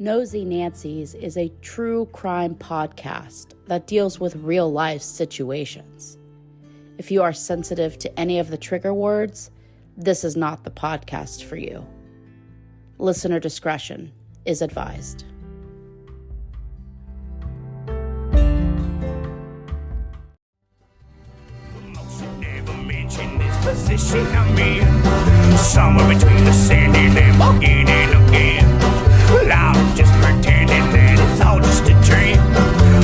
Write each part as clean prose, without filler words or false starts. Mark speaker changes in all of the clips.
Speaker 1: Nosy Nancy's is a true crime podcast that deals with real life situations. If you are sensitive to any of the trigger words, this is not the podcast for you. Listener discretion is advised.
Speaker 2: Position I'm in, somewhere between the sand and again and again. Well, I'm just pretending that it's all just a dream,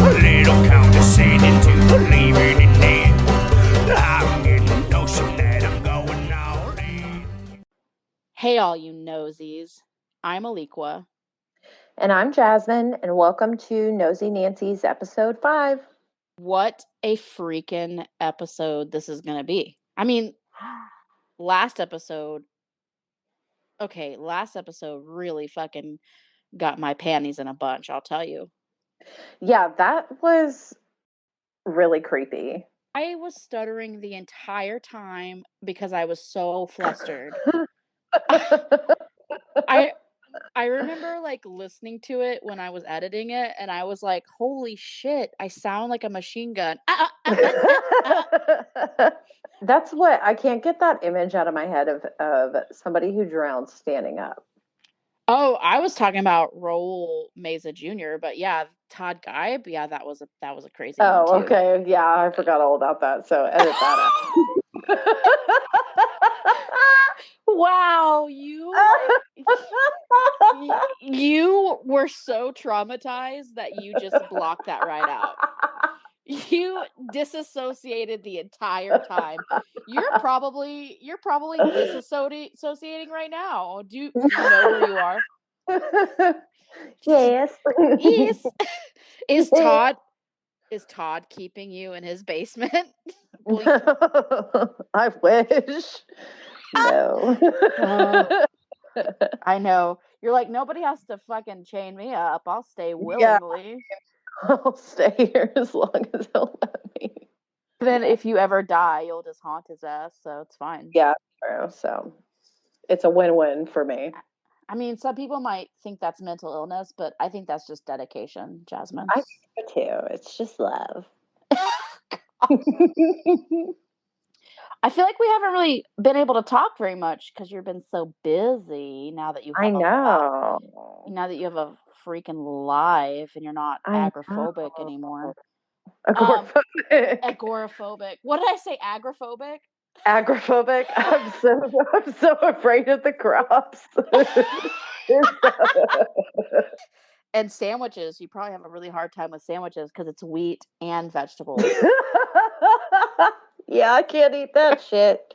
Speaker 2: a little condescending to believing in it. I'm getting the notion that I'm going all in.
Speaker 1: Hey, all you nosies. I'm Alequah.
Speaker 3: And I'm Jasmine, and welcome to Nosy Nancy's episode 5.
Speaker 1: What a freaking episode this is going to be. I mean, last episode really fucking got my panties in a bunch, I'll tell you.
Speaker 3: Yeah, that was really creepy.
Speaker 1: I was stuttering the entire time because I was so flustered. I remember like listening to it when I was editing it, and I was like, holy shit, I sound like a machine gun.
Speaker 3: That's what, I can't get that image out of my head of somebody who drowned standing up.
Speaker 1: Oh, I was talking about Raul Meza Jr., but yeah, Todd Geib, yeah, that was a crazy one too.
Speaker 3: Okay, yeah, I forgot all about that, so edit that out.
Speaker 1: Wow, you were so traumatized that you just blocked that right out. You disassociated the entire time. You're probably disassociating right now. Do you know where you are?
Speaker 3: Yes.
Speaker 1: Yes. Is Todd keeping you in his basement?
Speaker 3: I wish. No.
Speaker 1: I know. You're like, nobody has to fucking chain me up. I'll stay willingly.
Speaker 3: Yeah. I'll stay here as long as he'll let me.
Speaker 1: Then if you ever die, you'll just haunt his ass, so it's fine.
Speaker 3: Yeah, true. So it's a win-win for me.
Speaker 1: I mean, some people might think that's mental illness, but I think that's just dedication, Jasmine.
Speaker 3: I think so too. It's just love.
Speaker 1: I feel like we haven't really been able to talk very much because you've been so busy now that you have now that you have a freaking life and you're not agoraphobic anymore. Agoraphobic. What did I say? Agoraphobic?
Speaker 3: Agoraphobic. I'm so afraid of the crops.
Speaker 1: And sandwiches. You probably have a really hard time with sandwiches because it's wheat and vegetables.
Speaker 3: Yeah, I can't eat that shit.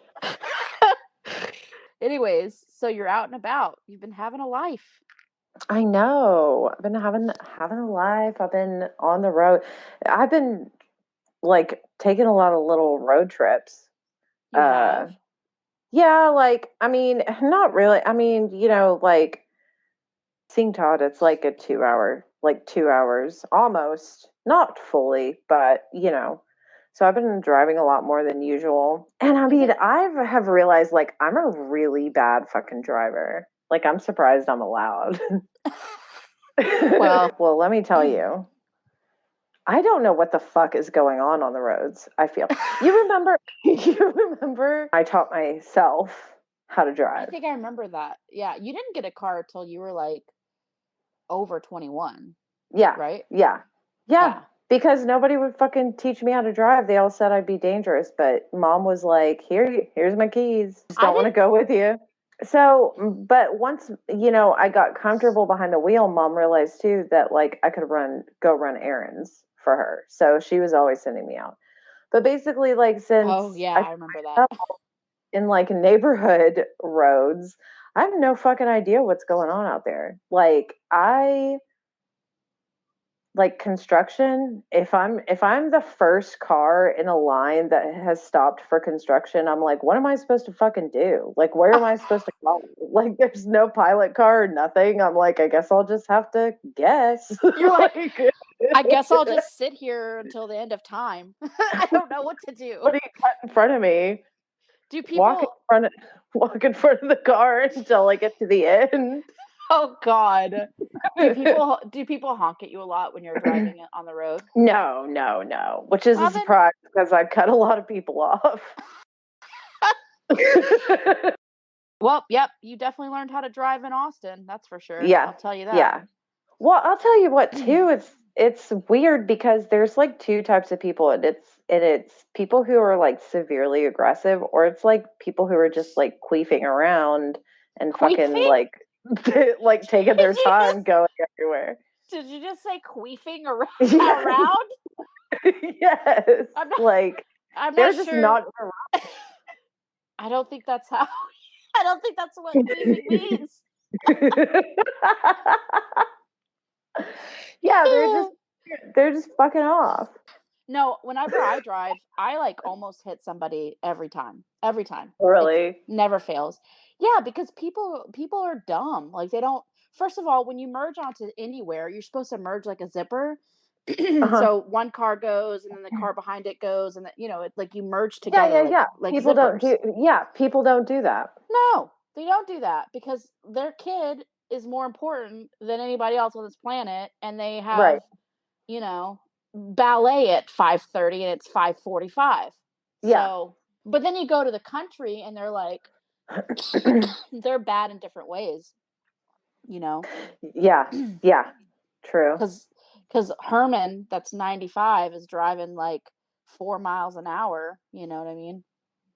Speaker 1: Anyways, so you're out and about. You've been having a life.
Speaker 3: I know. I've been having a life. I've been on the road. I've been like taking a lot of little road trips.
Speaker 1: You have?
Speaker 3: Yeah, like, I mean, not really. I mean, like seeing Todd, it's like a 2 hours almost, not fully, but so I've been driving a lot more than usual. And I mean, I have realized like I'm a really bad fucking driver. Like, I'm surprised I'm allowed. Well, let me tell you, I don't know what the fuck is going on the roads. I feel you remember I taught myself how to drive.
Speaker 1: I think I remember that. Yeah, you didn't get a car until you were like over 21.
Speaker 3: Yeah.
Speaker 1: Right?
Speaker 3: Yeah. Because nobody would fucking teach me how to drive. They all said I'd be dangerous, but Mom was like, here's my keys. Just don't want to go with you. So, but once, I got comfortable behind the wheel, Mom realized too that like I could go run errands for her. So she was always sending me out. But basically, like, since
Speaker 1: I remember that.
Speaker 3: In like neighborhood roads, I have no fucking idea what's going on out there. Like construction, if I'm the first car in a line that has stopped for construction, I'm like, what am I supposed to fucking do? Like, where am I supposed to go? Like, there's no pilot car or nothing. I'm like, I guess I'll just have to guess.
Speaker 1: You're like, I guess I'll just sit here until the end of time. I don't know what to do.
Speaker 3: What do you got in front of me?
Speaker 1: Do people
Speaker 3: walk in front of the car until I get to the end?
Speaker 1: Oh God. Do people honk at you a lot when you're driving on the road?
Speaker 3: No. Which is
Speaker 1: Well,
Speaker 3: a
Speaker 1: then-
Speaker 3: surprise because I cut a lot of people off.
Speaker 1: Well, yep, you definitely learned how to drive in Austin. That's for sure.
Speaker 3: Yeah.
Speaker 1: I'll tell you that.
Speaker 3: Yeah. Well, I'll tell you what too. It's weird because there's like two types of people, and it's people who are like severely aggressive, or it's like people who are just like queefing around and fucking
Speaker 1: Queefing?
Speaker 3: like like taking their time going everywhere.
Speaker 1: Did you just say queefing around?
Speaker 3: Yes. Yes.
Speaker 1: I'm not,
Speaker 3: Like
Speaker 1: I'm
Speaker 3: they're
Speaker 1: not
Speaker 3: just
Speaker 1: sure.
Speaker 3: not
Speaker 1: I don't think that's how. I don't think that's what queefing means.
Speaker 3: Yeah, they're just fucking off.
Speaker 1: No, whenever I drive, I like almost hit somebody every time. Every time.
Speaker 3: Really?
Speaker 1: It never fails. Yeah, because people are dumb. Like they don't. First of all, when you merge onto anywhere, you're supposed to merge like a zipper.
Speaker 3: Uh-huh.
Speaker 1: So one car goes, and then the car behind it goes, and it like you merge
Speaker 3: Yeah,
Speaker 1: together.
Speaker 3: yeah.
Speaker 1: Like
Speaker 3: People
Speaker 1: zippers.
Speaker 3: people don't do that.
Speaker 1: No, they don't do that because their kid is more important than anybody else on this planet, and they have,
Speaker 3: Right.
Speaker 1: ballet at 5:30 and it's 5:45.
Speaker 3: Yeah.
Speaker 1: So, but then you go to the country and they're like, they're bad in different ways,
Speaker 3: Yeah. True.
Speaker 1: Because Herman, that's 95, is driving like 4 miles an hour. You know what I mean?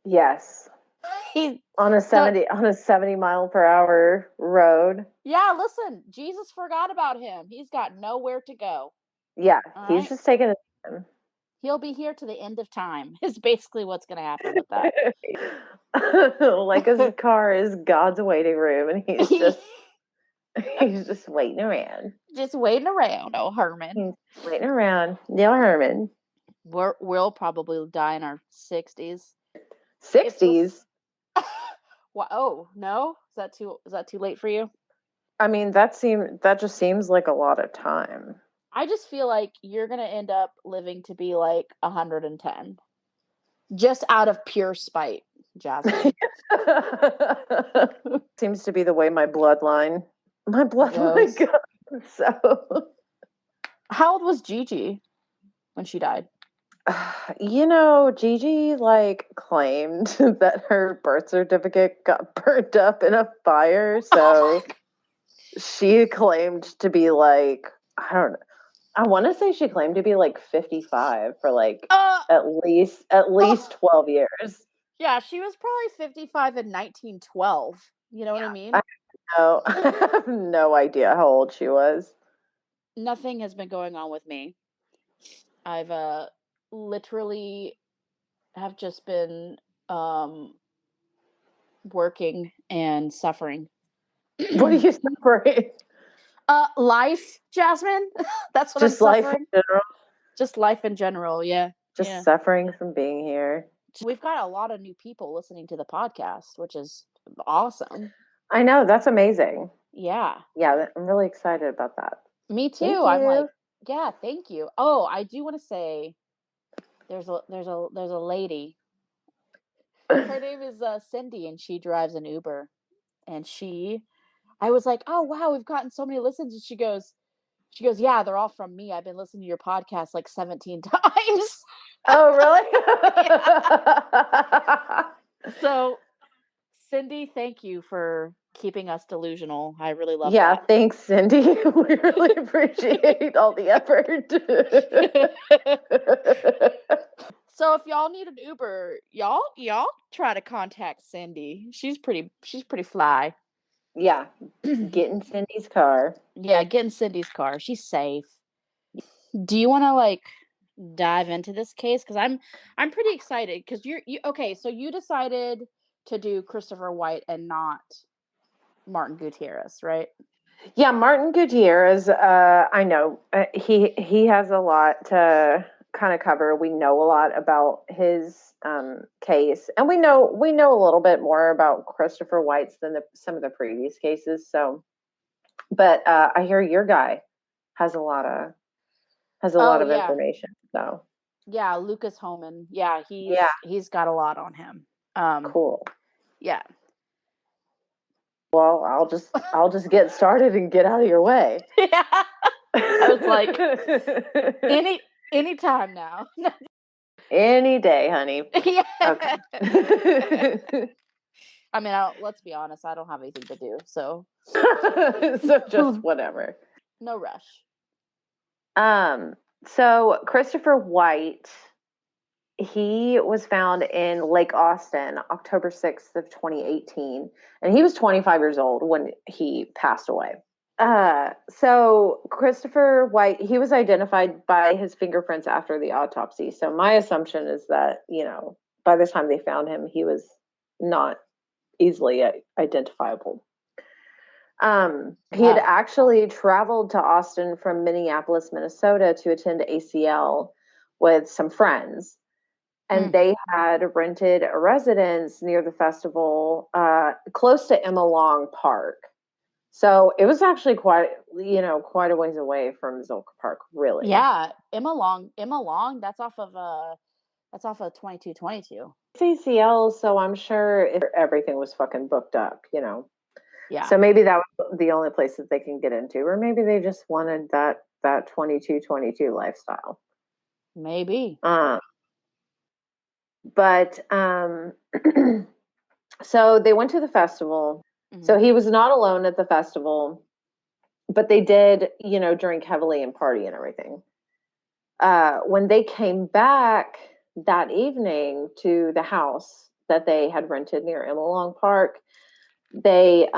Speaker 3: Yes.
Speaker 1: He
Speaker 3: On a 70 mile per hour road.
Speaker 1: Yeah, listen, Jesus forgot about him. He's got nowhere to go.
Speaker 3: Yeah,
Speaker 1: All
Speaker 3: he's
Speaker 1: right?
Speaker 3: just taking his time.
Speaker 1: He'll be here to the end of time. Is basically what's going to happen with that.
Speaker 3: Like his car is God's waiting room, and he's just waiting around.
Speaker 1: Just waiting around, oh Herman.
Speaker 3: He's waiting around. Neil Herman.
Speaker 1: We'll probably die in our 60s.
Speaker 3: 60s?
Speaker 1: What? Oh no, is that too late for you?
Speaker 3: I mean, that just seems like a lot of time.
Speaker 1: I just feel like you're gonna end up living to be like 110, just out of pure spite, Jasmine.
Speaker 3: Seems to be the way my bloodline
Speaker 1: Goes.
Speaker 3: goes. So,
Speaker 1: how old was Gigi when she died?
Speaker 3: Gigi like claimed that her birth certificate got burnt up in a fire, so she claimed to be like, I don't know. I want to say she claimed to be like 55 for like at least 12 years.
Speaker 1: Yeah, she was probably 55 in 1912. You know what I mean?
Speaker 3: I have no idea how old she was.
Speaker 1: Nothing has been going on with me. I've literally have just been working and suffering.
Speaker 3: What are you suffering?
Speaker 1: Life, Jasmine. That's what
Speaker 3: Just
Speaker 1: I'm
Speaker 3: life
Speaker 1: suffering.
Speaker 3: in general.
Speaker 1: Just life in general, yeah.
Speaker 3: Just suffering from being here.
Speaker 1: We've got a lot of new people listening to the podcast, which is awesome.
Speaker 3: I know, that's amazing.
Speaker 1: Yeah.
Speaker 3: Yeah, I'm really excited about that.
Speaker 1: Me too. I'm like, yeah, thank you. Oh, I do want to say there's a lady. Her name is Cindy, and she drives an Uber. And I was like, oh wow, we've gotten so many listens. And she goes, yeah, they're all from me. I've been listening to your podcast like 17 times.
Speaker 3: Oh, really?
Speaker 1: So, Cindy, thank you for keeping us delusional. I really love
Speaker 3: yeah,
Speaker 1: that.
Speaker 3: Thanks, Cindy. We really appreciate all the effort.
Speaker 1: So if y'all need an Uber, y'all try to contact Cindy. She's pretty fly.
Speaker 3: Yeah, get in Cindy's car.
Speaker 1: Yeah, get in Cindy's car. She's safe. Do you want to like dive into this case? Because I'm pretty excited. Because you okay? So you decided to do Christopher White and not Martin Gutierrez, right?
Speaker 3: Yeah, Martin Gutierrez. I know he has a lot to kind of cover. We know a lot about his case, and we know a little bit more about Christopher White's than some of the previous cases. So, but I hear your guy has a lot of information. So
Speaker 1: yeah, Lucas Homan. Yeah, he's got a lot on him.
Speaker 3: Cool.
Speaker 1: Yeah.
Speaker 3: Well, I'll just get started and get out of your way.
Speaker 1: Yeah. I was like, any time now.
Speaker 3: Any day, honey.
Speaker 1: Yeah.
Speaker 3: Okay.
Speaker 1: I mean, let's be honest, I don't have anything to do, so
Speaker 3: So just whatever.
Speaker 1: no rush.
Speaker 3: So Christopher White, he was found in Lake Austin, October 6th of 2018, and he was 25 years old when he passed away. So Christopher White, he was identified by his fingerprints after the autopsy. So my assumption is that, by the time they found him, he was not easily identifiable. He had actually traveled to Austin from Minneapolis, Minnesota to attend ACL with some friends. And they had rented a residence near the festival, close to Emma Long Park. So it was actually quite a ways away from Zilker Park, really.
Speaker 1: Yeah, Emma Long, that's off of 2222.
Speaker 3: It's ACL, so I'm sure everything was fucking booked up,
Speaker 1: Yeah.
Speaker 3: So maybe that was the only place that they can get into, or maybe they just wanted that 2222 lifestyle.
Speaker 1: Maybe.
Speaker 3: But so they went to the festival. Mm-hmm. So he was not alone at the festival, but they did, drink heavily and party and everything. When they came back that evening to the house that they had rented near Emma Long Park, they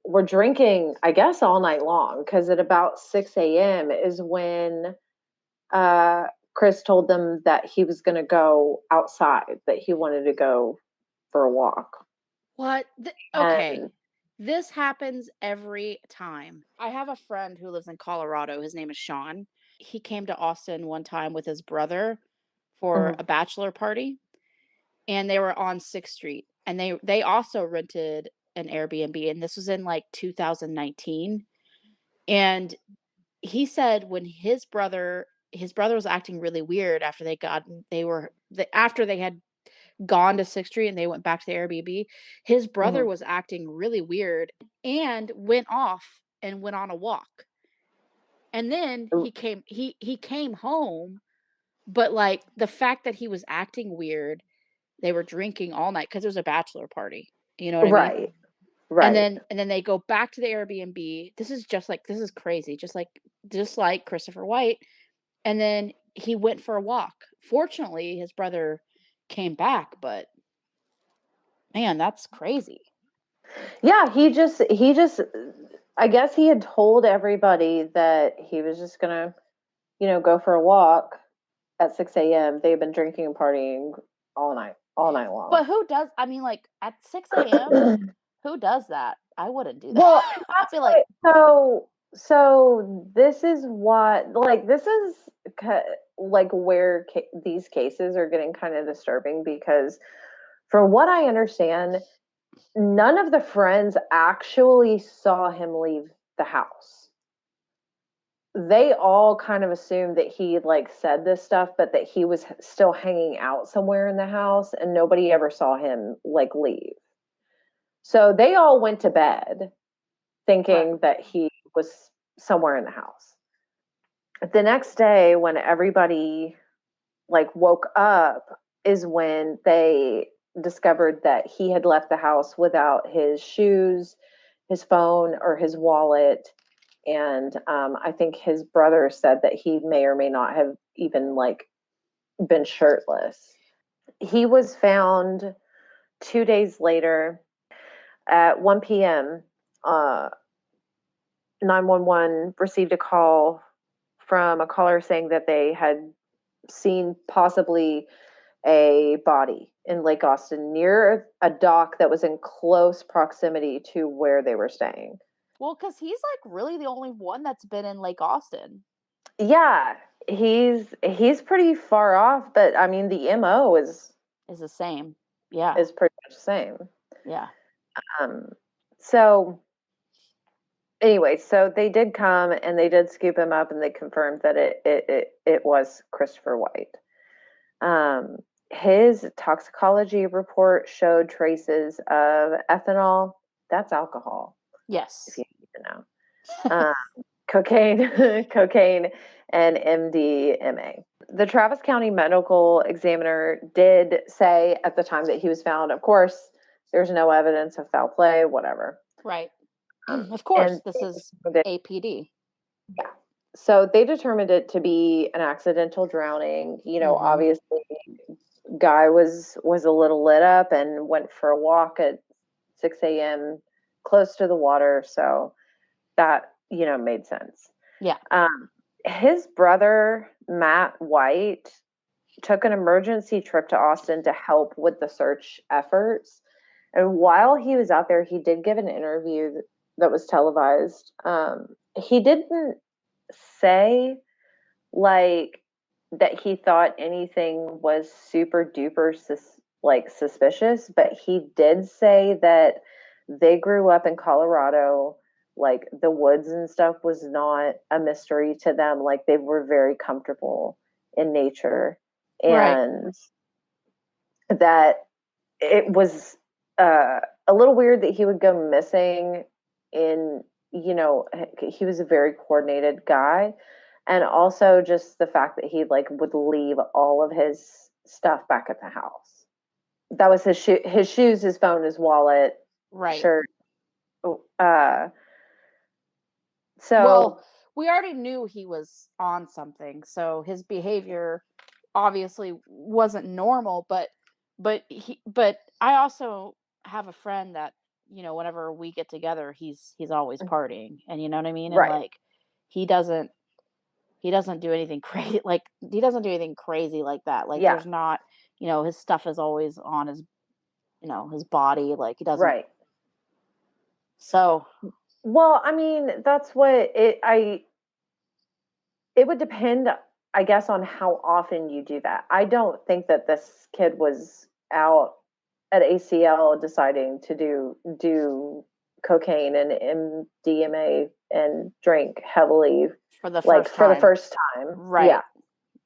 Speaker 3: were drinking, I guess, all night long, because at about 6 a.m. is when Chris told them that he was going to go outside, that he wanted to go for a walk.
Speaker 1: What? Okay. This happens every time. I have a friend who lives in Colorado. His name is Sean. He came to Austin one time with his brother for a bachelor party, and they were on 6th Street, and they also rented an Airbnb, and this was in like 2019. And he said when his brother was acting really weird after they had gone to 6th Street and they went back to the Airbnb, his brother was acting really weird and went off and went on a walk. And then he came home, but like the fact that he was acting weird, they were drinking all night because it was a bachelor party. You know what I mean? Right. And then they go back to the Airbnb. This is crazy. Just like Christopher White. And then he went for a walk. Fortunately, his brother came back, but man, that's crazy.
Speaker 3: Yeah, he just I guess he had told everybody that he was just gonna, go for a walk at 6 a.m. They've been drinking and partying all night long.
Speaker 1: But who does? I mean, like at 6 a.m. Who does that? I wouldn't do that. Well,
Speaker 3: I feel like so this is what, like, this is like where these cases are getting kind of disturbing, because from what I understand, none of the friends actually saw him leave the house. They all kind of assumed that he like said this stuff, but that he was still hanging out somewhere in the house, and nobody ever saw him like leave. So they all went to bed thinking that he was somewhere in the house. The next day, when everybody like woke up, is when they discovered that he had left the house without his shoes, his phone, or his wallet. And I think his brother said that he may or may not have even like been shirtless. He was found 2 days later at 1 p.m. 911 received a call from a caller saying that they had seen possibly a body in Lake Austin near a dock that was in close proximity to where they were staying.
Speaker 1: Well, because he's like really the only one that's been in Lake Austin.
Speaker 3: Yeah, he's pretty far off, but I mean the MO is
Speaker 1: the same. Yeah,
Speaker 3: is pretty much the same.
Speaker 1: Yeah.
Speaker 3: So anyway, so they did come and they did scoop him up, and they confirmed that it was Christopher White. His toxicology report showed traces of ethanol. That's alcohol. if
Speaker 1: Yes.
Speaker 3: you need to know. Cocaine, and MDMA. The Travis County medical examiner did say at the time that he was found, of course, there's no evidence of foul play, whatever.
Speaker 1: Right. Of
Speaker 3: And
Speaker 1: course, this is APD.
Speaker 3: yeah. So they determined it to be an accidental drowning. Obviously, guy was a little lit up and went for a walk at 6 a.m. close to the water. So that, made sense.
Speaker 1: Yeah.
Speaker 3: His brother, Matt White, took an emergency trip to Austin to help with the search efforts. And while he was out there, he did give an interview that was televised. He didn't say like that he thought anything was super duper suspicious, but he did say that they grew up in Colorado. Like the woods and stuff was not a mystery to them. Like they were very comfortable in nature, and that it was a little weird that he would go missing in, he was a very coordinated guy. And also just the fact that he like would leave all of his stuff back at the house. That was his shoes, his phone, his wallet, shirt. So
Speaker 1: we already knew he was on something, so his behavior obviously wasn't normal, but I also have a friend that, whenever we get together, he's always partying, and you know what I mean? And like he doesn't do anything crazy like that. Like there's not, his stuff is always on his, his body, like he doesn't. So
Speaker 3: well, I mean, that's what it would depend, I guess, on how often you do that. I don't think that this kid was out at ACL deciding to do cocaine and MDMA and drink heavily
Speaker 1: for the
Speaker 3: first time.
Speaker 1: Right. Yeah.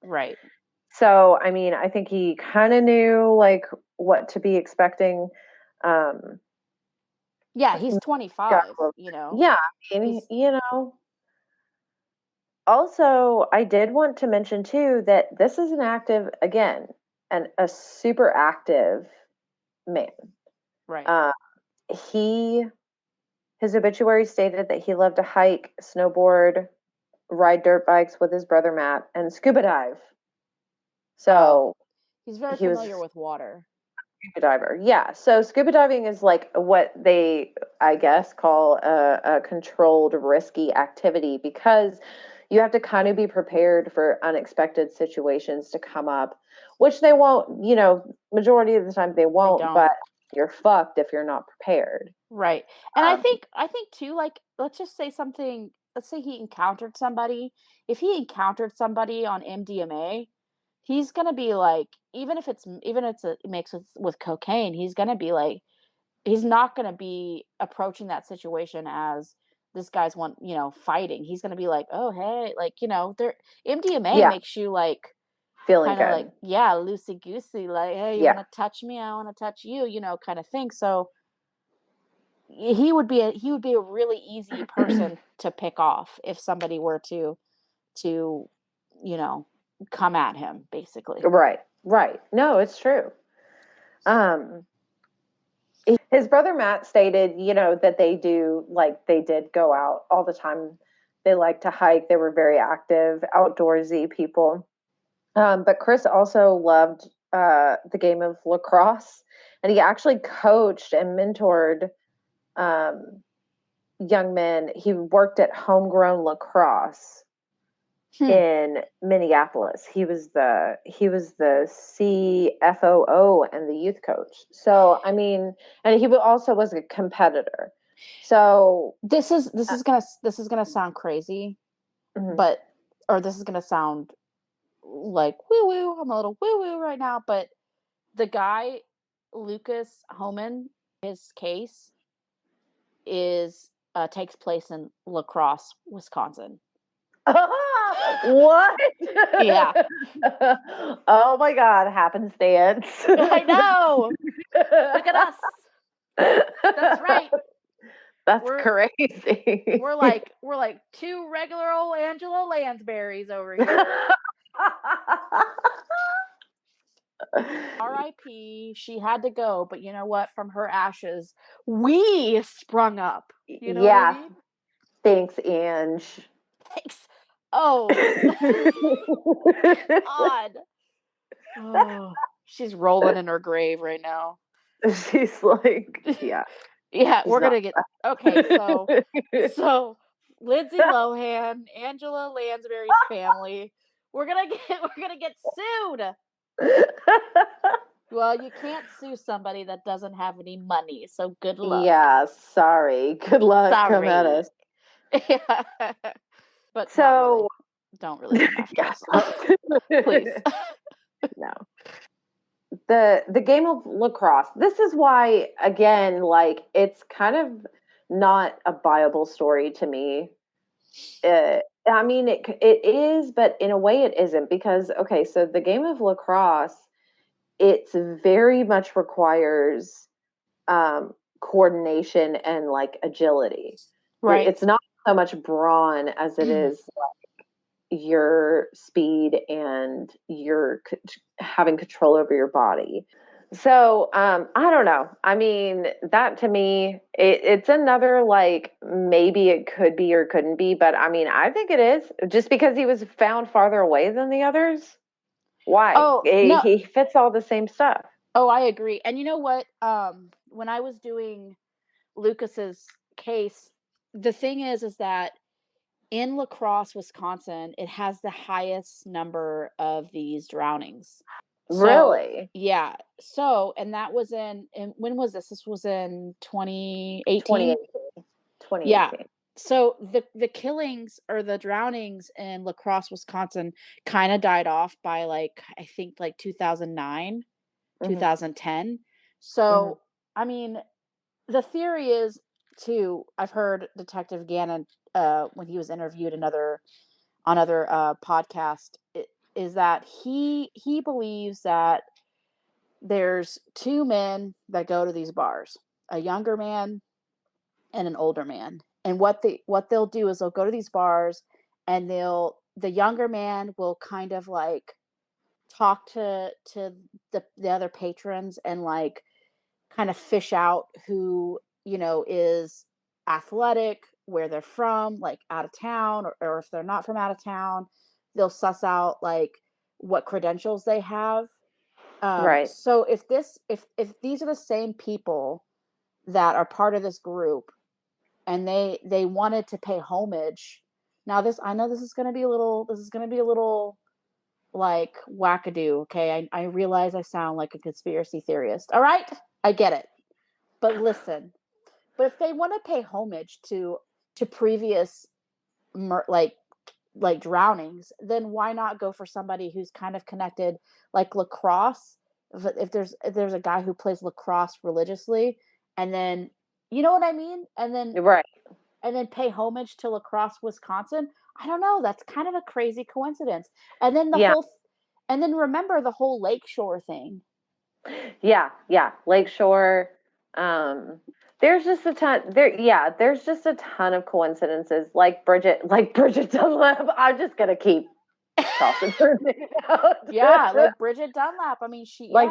Speaker 1: Right.
Speaker 3: So, I mean, I think he kind of knew like what to be expecting.
Speaker 1: Yeah, he's 25,
Speaker 3: Yeah, I mean, Also, I did want to mention too that this is a super active man.
Speaker 1: Right.
Speaker 3: His obituary stated that he loved to hike, snowboard, ride dirt bikes with his brother Matt, and scuba dive. So
Speaker 1: he's very familiar with water.
Speaker 3: Scuba diver. Yeah. So scuba diving is like what they, I guess, call a controlled risky activity, because you have to kind of be prepared for unexpected situations to come up, which they won't, majority of the time they won't, but you're fucked if you're not prepared.
Speaker 1: Right. And I think too, like, let's say he encountered somebody. If he encountered somebody on MDMA, he's gonna be like, even if it's mixed with cocaine, he's gonna be like, he's not gonna be approaching that situation as this guy's fighting. He's gonna be like, oh hey, like, MDMA makes you like
Speaker 3: feeling
Speaker 1: kind of like, loosey goosey, like, hey, you wanna touch me, I wanna touch you, kind of thing. So he would be a really easy person to pick off if somebody were to come at him, basically.
Speaker 3: Right. No, it's true. His brother Matt stated, that they did go out all the time. They like to hike. They were very active, outdoorsy people. But Chris also loved the game of lacrosse, and he actually coached and mentored young men. He worked at Homegrown Lacrosse in Minneapolis. He was the CFOO and the youth coach. So I mean, and he also was a competitor. So
Speaker 1: this is gonna sound crazy, but this is gonna sound like woo woo. I'm a little woo woo right now, but the guy Lucas Homan, his case is takes place in La Crosse, Wisconsin.
Speaker 3: What?
Speaker 1: Yeah.
Speaker 3: Oh my God, happenstance.
Speaker 1: I know. Look at us. That's right.
Speaker 3: That's crazy.
Speaker 1: We're like two regular old Angela Lansbury's over here. R.I.P. She had to go, but you know what? From her ashes, we sprung up. You know what I mean?
Speaker 3: Thanks, Ange.
Speaker 1: Thanks. Oh, God. Oh, she's rolling in her grave right now.
Speaker 3: She's like, yeah.
Speaker 1: Yeah, we're gonna get okay. So Lindsay Lohan, Angela Lansbury's family. We're gonna get sued. Well, you can't sue somebody that doesn't have any money, so good luck.
Speaker 3: Yeah, sorry. Good luck. Come at us.
Speaker 1: Yeah. But
Speaker 3: So
Speaker 1: don't really come after us. Please.
Speaker 3: No. The game of lacrosse. This is why, again, like, it's kind of not a viable story to me. I mean, it is, but in a way it isn't, because okay, so the game of lacrosse, it's very much requires coordination and like agility.
Speaker 1: Right.
Speaker 3: It's not so much brawn as it is your speed and your having control over your body. So I don't know. I mean, that to me, it's another, like, maybe it could be or couldn't be, but I mean, I think it is, just because he was found farther away than the others. Why?
Speaker 1: Oh, no.
Speaker 3: He fits all the same stuff.
Speaker 1: Oh, I agree. And you know what? When I was doing Lucas's case, the thing is that in La Crosse, Wisconsin, it has the highest number of these drownings.
Speaker 3: Really?
Speaker 1: Yeah. So, and that was in when was this? This was in 2018.
Speaker 3: 2018.
Speaker 1: Yeah. So the killings or the drownings in La Crosse, Wisconsin kind of died off by, like, I think like 2009, 2010. So, I mean, the theory is too, I've heard Detective Gannon when he was interviewed on other podcast, is that he believes that there's two men that go to these bars, a younger man and an older man. And what they'll do is they'll go to these bars, and the younger man will kind of like talk to the other patrons, and like kind of fish out who, is athletic, where they're from, like out of town, or if they're not from out of town, they'll suss out like what credentials they have.
Speaker 3: Right.
Speaker 1: So if these are the same people that are part of this group, and they wanted to pay homage. Now I know this is going to be a little like wackadoo, okay? I realize I sound like a conspiracy theorist. All right? I get it. But listen, if they want to pay homage to previous like drownings, then why not go for somebody who's kind of connected, like lacrosse? If there's a guy who plays lacrosse religiously, and then, you know what I mean, and then
Speaker 3: Right.
Speaker 1: and then pay homage to La Crosse, Wisconsin. I don't know. That's kind of a crazy coincidence. And then and then remember the whole Lakeshore thing.
Speaker 3: Yeah. Lakeshore. There's just a ton there's just a ton of coincidences, like Bridget Dunlap. I'm just gonna keep tossing her name out.
Speaker 1: Yeah, like Bridget Dunlap. I mean,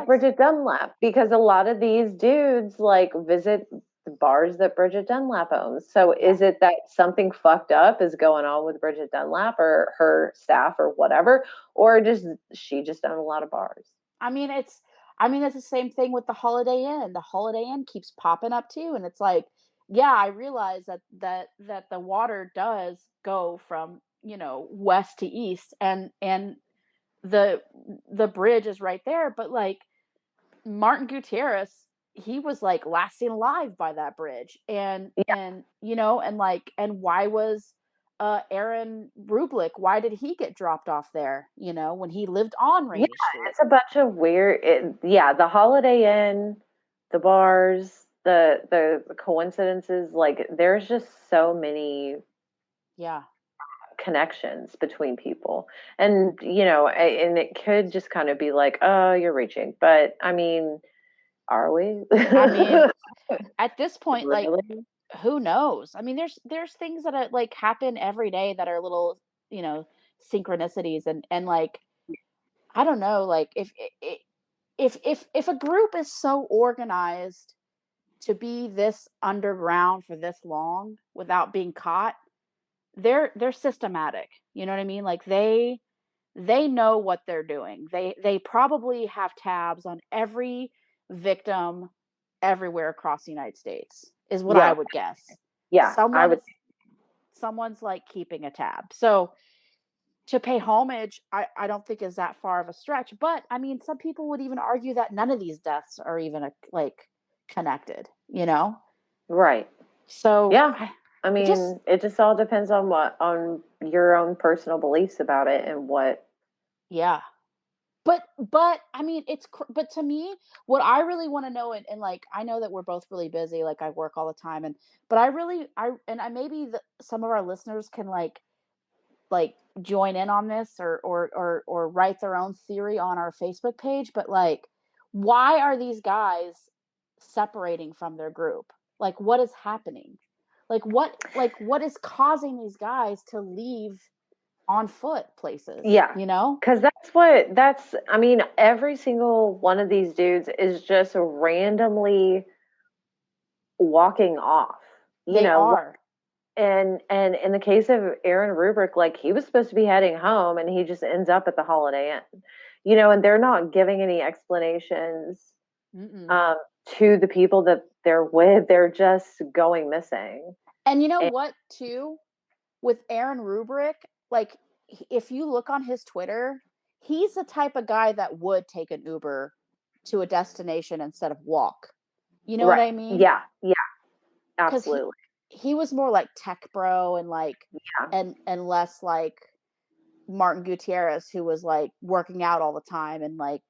Speaker 3: Bridget Dunlap, because a lot of these dudes like visit the bars that Bridget Dunlap owns. So is it that something fucked up is going on with Bridget Dunlap or her staff or whatever, or she just owned a lot of bars?
Speaker 1: I mean, it's the same thing with the Holiday Inn. The Holiday Inn keeps popping up too, and it's like, yeah, I realize that the water does go from, west to east, and the bridge is right there, but like Martin Gutierrez, he was like last seen alive by that bridge, and and why was Aaron Rublik, why did he get dropped off there, when he lived on Rainy Street?
Speaker 3: It's a bunch of weird the Holiday Inn, the bars, the coincidences, like there's just so many connections between people, and and it could just kind of be like, oh, you're reaching, but I mean, are we?
Speaker 1: I mean, at this point, really? Like, who knows? I mean, there's things that are, like, happen every day that are little, synchronicities, and like, I don't know, like, if a group is so organized to be this underground for this long without being caught, they're systematic. You know what I mean? Like, they know what they're doing. They probably have tabs on every victim everywhere across the United States, is what I
Speaker 3: Yeah.
Speaker 1: would guess.
Speaker 3: Yeah. I
Speaker 1: Someone
Speaker 3: would.
Speaker 1: is someone's like keeping a tab. So to pay homage, I don't think is that far of a stretch. But I mean, some people would even argue that none of these deaths are even like connected, you know?
Speaker 3: Right.
Speaker 1: So
Speaker 3: Yeah. I
Speaker 1: it just
Speaker 3: mean, it just all depends on your own personal beliefs about it and what.
Speaker 1: yeah. But I mean, but to me, what I really want to know, and like, I know that we're both really busy, like I work all the time, but I really, I maybe some of our listeners can like join in on this, or write their own theory on our Facebook page. But like, why are these guys separating from their group? Like, what is happening? Like what is causing these guys to leave on foot places,
Speaker 3: Yeah. Because I mean, every single one of these dudes is just randomly walking off,
Speaker 1: They are.
Speaker 3: and in the case of Aaron Rubrick, like, he was supposed to be heading home and he just ends up at the Holiday Inn, and they're not giving any explanations
Speaker 1: Mm-mm.
Speaker 3: um, to the people that they're with. They're just going missing.
Speaker 1: And you know
Speaker 3: And
Speaker 1: what, too? With Aaron Rubrick, like, if you look on his Twitter, he's the type of guy that would take an Uber to a destination instead of walk. You know what
Speaker 3: right.
Speaker 1: I mean?
Speaker 3: Yeah. Yeah.
Speaker 1: Because
Speaker 3: Absolutely.
Speaker 1: he was more like tech bro, and like,
Speaker 3: Yeah.
Speaker 1: and less like Martin Gutierrez, who was like working out all the time, and like,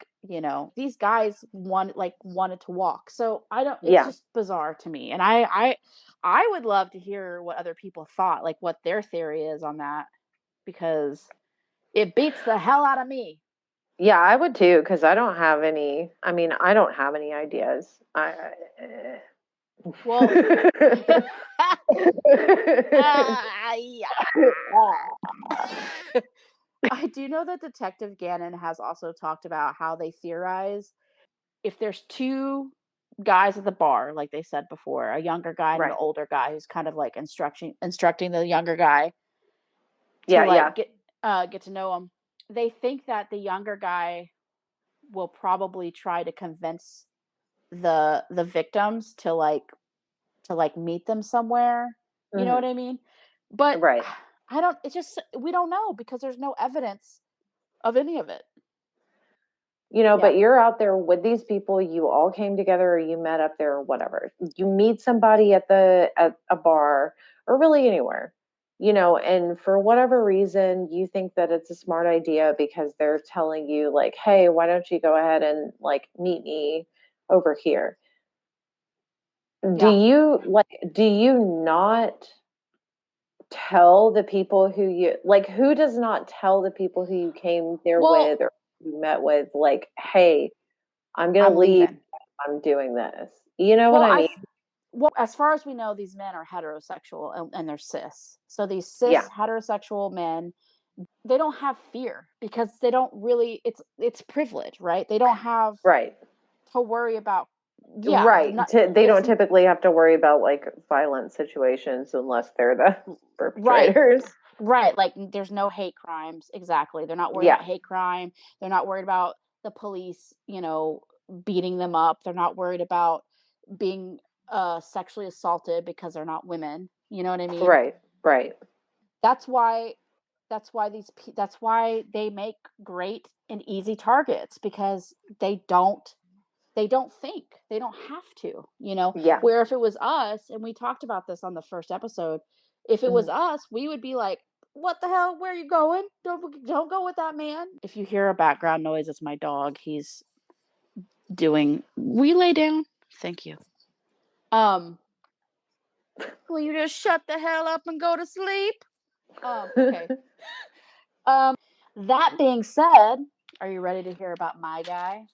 Speaker 1: these guys wanted to walk. So I don't. It's
Speaker 3: Yeah.
Speaker 1: just bizarre to me, and I would love to hear what other people thought, like what their theory is on that, because it beats the hell out of me.
Speaker 3: Yeah, I would too, because I don't have any. I mean, I don't have any ideas.
Speaker 1: Well, yeah. I do know that Detective Gannon has also talked about how they theorize if there's two guys at the bar, like they said before, a younger guy and an
Speaker 3: Right.
Speaker 1: older guy who's kind of like instructing the younger guy to
Speaker 3: Yeah, yeah.
Speaker 1: like get to know him. They think that the younger guy will probably try to convince the victims to meet them somewhere. You know what
Speaker 3: Mhm.
Speaker 1: I mean? But
Speaker 3: Right.
Speaker 1: I don't. It's just we don't know because there's no evidence of any of it. Yeah.
Speaker 3: But you're out there with these people, you all came together or you met up there or whatever. You meet somebody at a bar or really anywhere. And for whatever reason you think that it's a smart idea because they're telling you, like, hey, why don't you go ahead and like meet me over here?
Speaker 1: Yeah.
Speaker 3: Do you not tell the people who does not tell the people who you came there
Speaker 1: Well,
Speaker 3: with or you met with, like, hey, I'm gonna
Speaker 1: I'm
Speaker 3: leave,
Speaker 1: leaving.
Speaker 3: I'm doing this. You know what
Speaker 1: Well,
Speaker 3: I mean?
Speaker 1: as far as we know, these men are heterosexual, and they're cis. So these
Speaker 3: Yeah.
Speaker 1: cis heterosexual men, they don't have fear because they don't really. It's privilege, right? They don't have
Speaker 3: Right.
Speaker 1: to worry about. Yeah,
Speaker 3: Right.
Speaker 1: not
Speaker 3: They
Speaker 1: it's
Speaker 3: don't typically have to worry about like violent situations unless they're the
Speaker 1: right.
Speaker 3: perpetrators.
Speaker 1: Right, like, there's no hate crimes, exactly. They're not worried
Speaker 3: Yeah.
Speaker 1: about hate crime. They're not worried about the police, beating them up. They're not worried about being sexually assaulted because they're not women. You know what I mean?
Speaker 3: Right. Right.
Speaker 1: That's why that's why they make great and easy targets, because they don't think. They don't have to.
Speaker 3: Yeah.
Speaker 1: Where if it was us, and we talked about this on the first episode, if it was
Speaker 3: Mhm.
Speaker 1: us, we would be like, what the hell? Where are you going? Don't go with that man. If you hear a background noise, it's my dog. He's doing we lay down? Thank you. Um, will you just shut the hell up and go to sleep? Okay. That being said, are you ready to hear about my guy?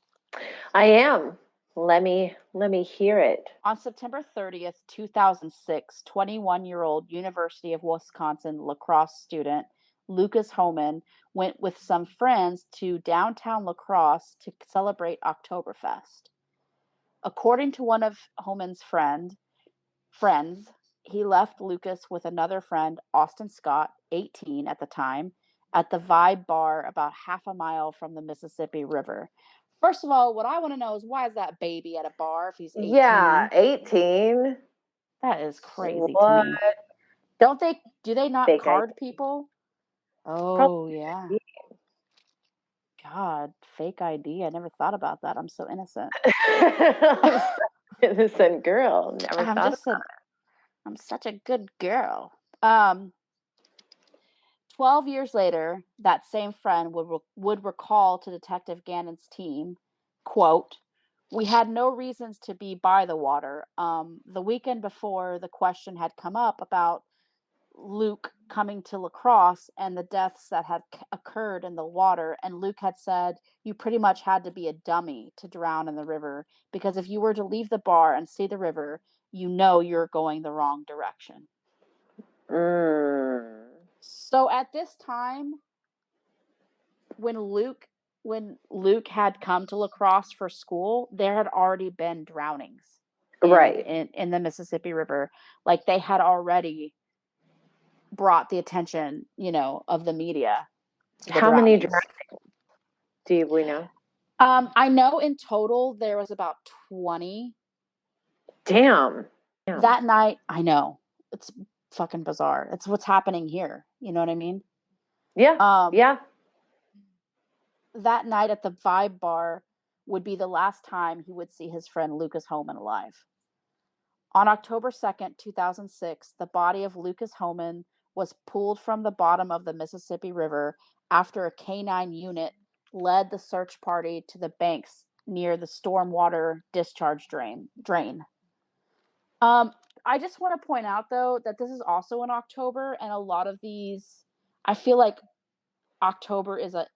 Speaker 3: I am. Let me hear it.
Speaker 1: On September 30th, 2006, 21-year-old University of Wisconsin La Crosse student Lucas Homan went with some friends to downtown La Crosse to celebrate Oktoberfest. According to one of Homan's friends, he left Lucas with another friend, Austin Scott, 18 at the time, at the Vibe Bar about half a mile from the Mississippi River. First of all, what I want to know is why is that baby at a bar if he's 18?
Speaker 3: Yeah, 18.
Speaker 1: That is crazy to
Speaker 3: What?
Speaker 1: me. Do they not
Speaker 3: Fake
Speaker 1: card
Speaker 3: ID.
Speaker 1: people? Oh,
Speaker 3: Probably.
Speaker 1: yeah. God, fake ID. I never thought about that. I'm so innocent.
Speaker 3: Innocent girl. Never
Speaker 1: I'm
Speaker 3: thought
Speaker 1: just
Speaker 3: about
Speaker 1: I'm such a good girl. 12 years later, that same friend would recall to Detective Gannon's team, quote, "We had no reasons to be by the water. The weekend before, the question had come up about Luke coming to La Crosse and the deaths that had occurred in the water, and Luke had said you pretty much had to be a dummy to drown in the river, because if you were to leave the bar and see the river, you know you're going the wrong direction."
Speaker 3: it.
Speaker 1: So at this time, when Luke had come to La Crosse for school, there had already been drownings
Speaker 3: Right.
Speaker 1: in the Mississippi River. Like, they had already brought the attention, of the media to the
Speaker 3: How many
Speaker 1: drownings.
Speaker 3: do we know?
Speaker 1: I know in total there was about 20.
Speaker 3: Damn.
Speaker 1: That night, I know. It's fucking bizarre. It's what's happening here. You know what I mean?
Speaker 3: Yeah. Yeah.
Speaker 1: That night at the Vibe Bar would be the last time he would see his friend Lucas Homan alive. On October 2nd, 2006, the body of Lucas Homan was pulled from the bottom of the Mississippi River after a canine unit led the search party to the banks near the stormwater discharge drain. I just want to point out, though, that this is also in October, and a lot of these, I feel like October is a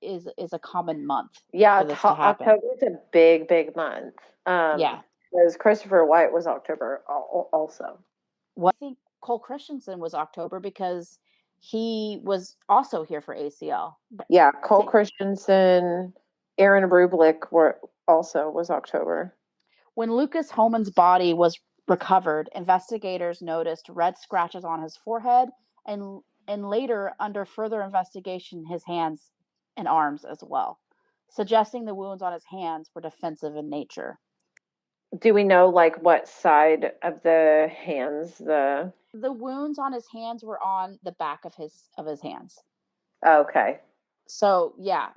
Speaker 1: common month for this to happen.
Speaker 3: October is a big month.
Speaker 1: Yeah.
Speaker 3: Because Christopher White was October also.
Speaker 1: Well, I think Cole Christensen was October because he was also here for ACL.
Speaker 3: Yeah, Cole Christensen, Aaron Rublick was October.
Speaker 1: When Lucas Homan's body was recovered, investigators noticed red scratches on his forehead and later, under further investigation, his hands and arms as well, suggesting the wounds on his hands were defensive in nature.
Speaker 3: Do we know like what side of the hands
Speaker 1: the wounds on his hands were on the back of his hands?
Speaker 3: Okay.
Speaker 1: So yeah,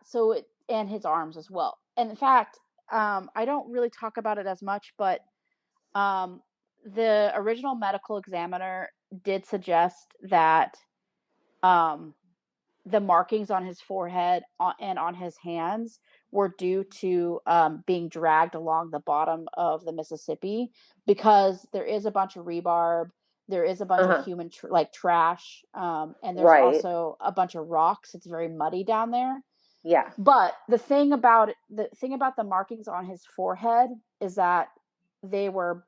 Speaker 1: and his arms as well. And in fact, I don't really talk about it as much, but the original medical examiner did suggest that the markings on his forehead and on his hands were due to being dragged along the bottom of the Mississippi, because there is a bunch of rebarb, there is a bunch of human trash, and there's also a bunch of rocks. It's very muddy down there.
Speaker 3: Yeah.
Speaker 1: But the thing about the markings on his forehead is that they were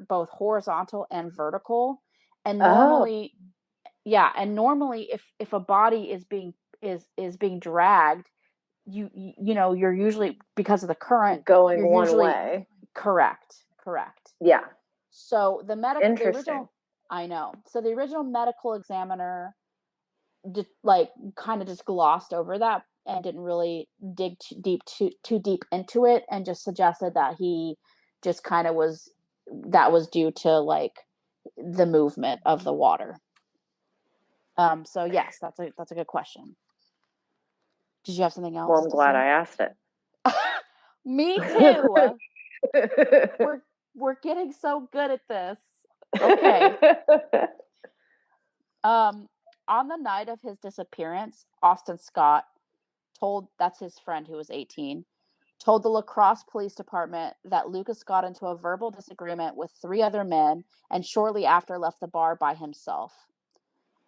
Speaker 1: both horizontal and vertical, and normally if a body is being dragged, you're usually, because of the current,
Speaker 3: going one way.
Speaker 1: Correct.
Speaker 3: Yeah.
Speaker 1: So the
Speaker 3: Interesting.
Speaker 1: I know. So the original medical examiner kind of just glossed over that and didn't really dig too deep into it, and just suggested that he just kind of was due to the movement of the water. So yes, that's a good question. Did you have something else?
Speaker 3: Well, I'm glad I asked it.
Speaker 1: Me too. We're getting so good at this. Okay. On the night of his disappearance, Austin Scott that's his friend who was 18, told the La Crosse Police Department that Lucas got into a verbal disagreement with 3 other men and shortly after left the bar by himself.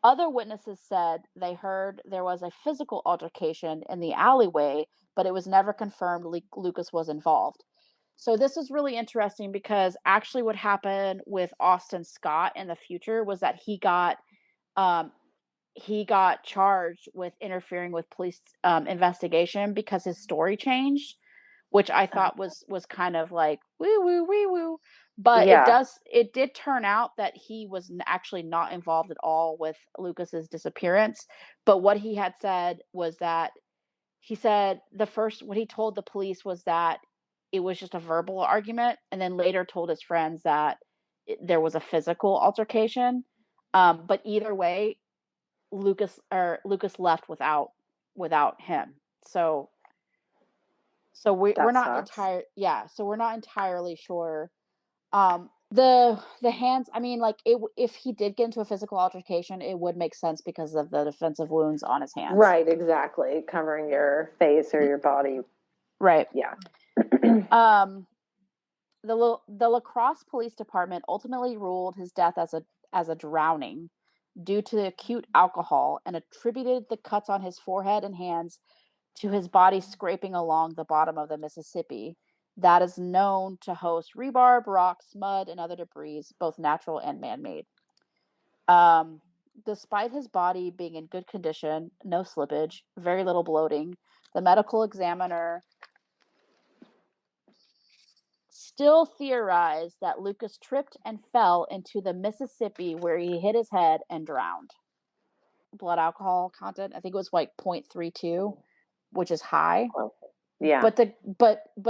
Speaker 1: Other witnesses said they heard there was a physical altercation in the alleyway, but it was never confirmed Lucas was involved. So this is really interesting because actually what happened with Austin Scott in the future was that um, he got charged with interfering with police investigation because his story changed, which I thought was kind of like woo woo wee woo. But
Speaker 3: Yeah.
Speaker 1: it did turn out that he was actually not involved at all with Lucas's disappearance. But what he had said was that he said what he told the police was that it was just a verbal argument, and then later told his friends that there was a physical altercation. But either way, Lucas left without him. So we're
Speaker 3: That
Speaker 1: not
Speaker 3: sucks.
Speaker 1: so we're not entirely sure. The hands, I mean, like if he did get into a physical altercation, it would make sense because of the defensive wounds on his hands.
Speaker 3: Right, exactly. Covering your face or your body.
Speaker 1: Right.
Speaker 3: Yeah.
Speaker 1: The La Crosse Police Department ultimately ruled his death as a drowning due to acute alcohol and attributed the cuts on his forehead and hands to his body scraping along the bottom of the Mississippi that is known to host rebarb, rocks, mud, and other debris, both natural and man-made. Despite his body being in good condition, no slippage, very little bloating, the medical examiner still theorized that Lucas tripped and fell into the Mississippi where he hit his head and drowned. Blood alcohol content, I think it was like 0.32, which is high.
Speaker 3: Yeah.
Speaker 1: But